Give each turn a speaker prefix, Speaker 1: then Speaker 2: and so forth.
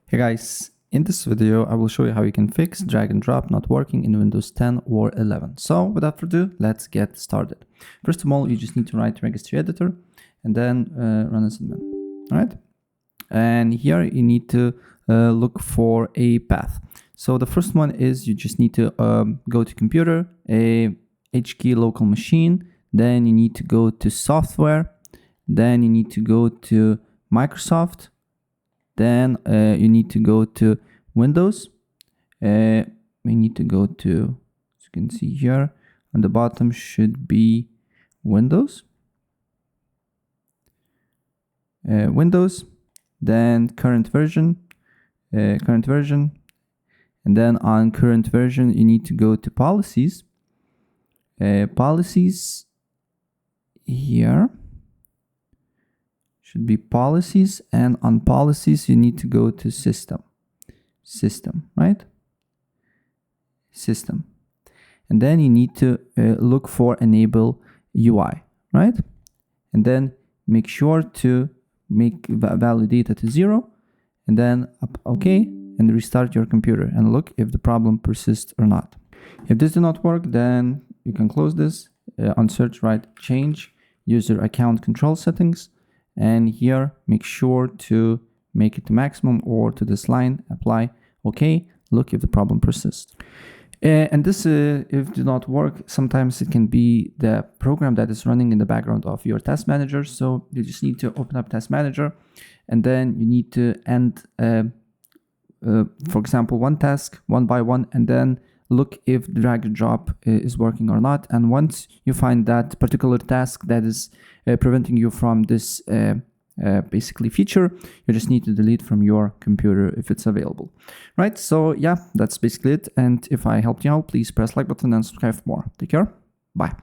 Speaker 1: Hey guys, in this video I will show you how you can fix drag and drop not working in Windows 10 or 11. So without further ado, let's get started. First of all, you just need to write registry editor and then run as admin. All right, and here you need to look for a path. So the first one is you just need to go to computer, a HKey local machine, then you need to go to software, then you need to go to Microsoft. Then you need to go to Windows. We need to go to, as you can see here, on the bottom should be Windows. Windows, then current version, and then on current version you need to go to policies. Policies here. Should be policies, and on policies you need to go to system, right? System, and then you need to look for enable UI, right? And then make sure to make value data to 0, and then OK, and restart your computer and look if the problem persists or not. If this did not work, then you can close this. On search, write change user account control settings. And here, make sure to make it to maximum or to this line, apply, OK, look if the problem persists. And this, if it did not work, sometimes it can be the program that is running in the background of your task manager. So you just need to open up task manager, and then you need to end, for example, one task one by one, and then look if drag and drop is working or not. And once you find that particular task that is preventing you from this basically feature, you just need to delete from your computer if it's available. Right, so yeah, that's basically it. And if I helped you out, please press like button and subscribe for more. Take care. Bye.